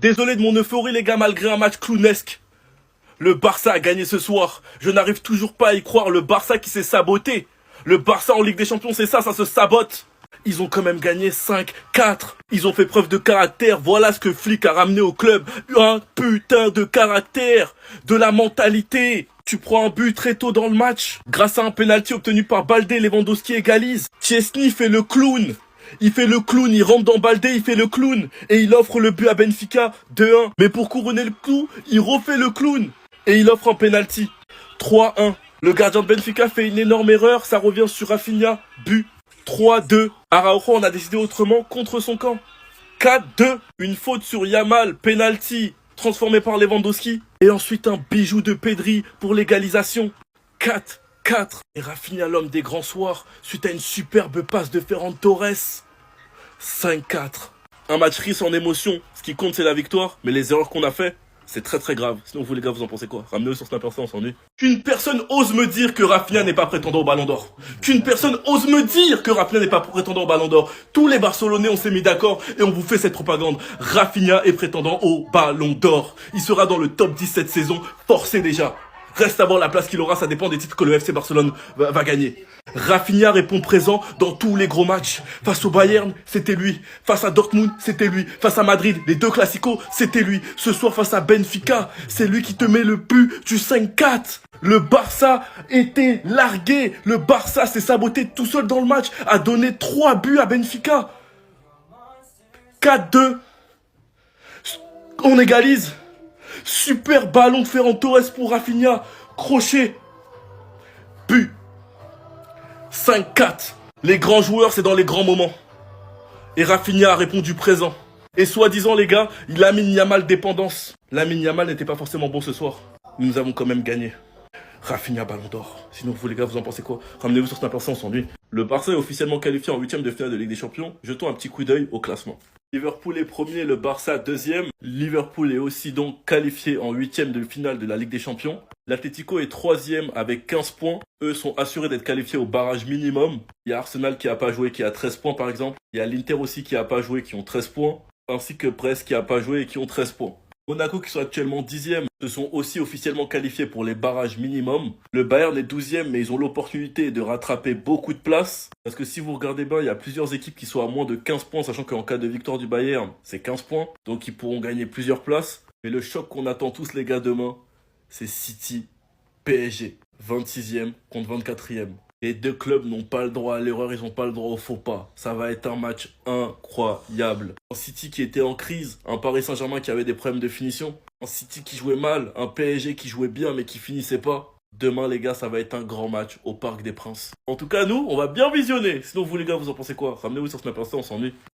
Désolé de mon euphorie les gars, malgré un match clownesque. Le Barça a gagné ce soir. Je n'arrive toujours pas à y croire. Le Barça qui s'est saboté. Le Barça en Ligue des Champions, c'est ça se sabote. Ils ont quand même gagné 5-4. Ils ont fait preuve de caractère. Voilà ce que Flick a ramené au club. Un putain de caractère. De la mentalité. Tu prends un but très tôt dans le match. Grâce à un penalty obtenu par Baldé, Lewandowski égalise. Chesney fait le clown. Il fait le clown, il rentre dans Baldé, il fait le clown. Et il offre le but à Benfica 2-1. Mais pour couronner le clou, il refait le clown. Et il offre un penalty. 3-1. Le gardien de Benfica fait une énorme erreur. Ça revient sur Rafinha. But. 3-2. Araujo en a décidé autrement contre son camp. 4-2. Une faute sur Yamal. Penalty. Transformé par Lewandowski. Et ensuite un bijou de Pedri pour l'égalisation. 4-4. Et Rafinha, l'homme des grands soirs, suite à une superbe passe de Ferran Torres. 5-4. Un match riche en émotion. Ce qui compte, c'est la victoire. Mais les erreurs qu'on a fait, c'est très très grave. Sinon, vous les gars, vous en pensez quoi? Ramenez-le sur Snapper, on s'ennuie. Qu'une personne ose me dire que Rafinha n'est pas prétendant au Ballon d'Or. Qu'une personne ose me dire que Rafinha n'est pas prétendant au Ballon d'Or. Tous les Barcelonais, on s'est mis d'accord et on vous fait cette propagande. Rafinha est prétendant au Ballon d'Or. Il sera dans le top 10 cette saison, forcé déjà. Reste à voir la place qu'il aura, ça dépend des titres que le FC Barcelone va gagner. Rafinha répond présent dans tous les gros matchs. Face au Bayern, c'était lui. Face à Dortmund, c'était lui. Face à Madrid, les deux classicos, c'était lui. Ce soir, face à Benfica, c'est lui qui te met le but du 5-4. Le Barça était largué. Le Barça s'est saboté tout seul dans le match. A donné 3 buts à Benfica. 4-2. On égalise. Super ballon de Ferran Torres pour Rafinha. Crochet. But. 5-4. Les grands joueurs, c'est dans les grands moments. Et Rafinha a répondu présent. Et soi-disant, les gars, Lamine Yamal dépendance. Lamine Yamal n'était pas forcément bon ce soir. Nous avons quand même gagné. Rafinha Ballon d'Or. Sinon, vous les gars, vous en pensez quoi? Ramenez-vous sur Snapper, on s'ennuie. Le Barça est officiellement qualifié en 8ème de finale de Ligue des Champions. Jetons un petit coup d'œil au classement. Liverpool est premier, le Barça deuxième. Liverpool est aussi donc qualifié en 8ème de finale de la Ligue des Champions. L'Atlético est troisième avec 15 points. Eux sont assurés d'être qualifiés au barrage minimum. Il y a Arsenal qui n'a pas joué, qui a 13 points par exemple. Il y a l'Inter aussi qui n'a pas joué, qui ont 13 points. Ainsi que Brest qui n'a pas joué et qui ont 13 points. Monaco qui sont actuellement 10e, se sont aussi officiellement qualifiés pour les barrages minimum. Le Bayern est 12e, mais ils ont l'opportunité de rattraper beaucoup de places. Parce que si vous regardez bien, il y a plusieurs équipes qui sont à moins de 15 points, sachant qu'en cas de victoire du Bayern, c'est 15 points. Donc ils pourront gagner plusieurs places. Mais le choc qu'on attend tous les gars demain, c'est City, PSG. 26e contre 24e. Les deux clubs n'ont pas le droit à l'erreur, ils n'ont pas le droit au faux pas. Ça va être un match incroyable. Un City qui était en crise, un Paris Saint-Germain qui avait des problèmes de finition, un City qui jouait mal, un PSG qui jouait bien mais qui finissait pas. Demain les gars, ça va être un grand match au Parc des Princes. En tout cas nous, on va bien visionner. Sinon vous les gars, vous en pensez quoi? Ramenez-vous sur Snapper, on s'ennuie.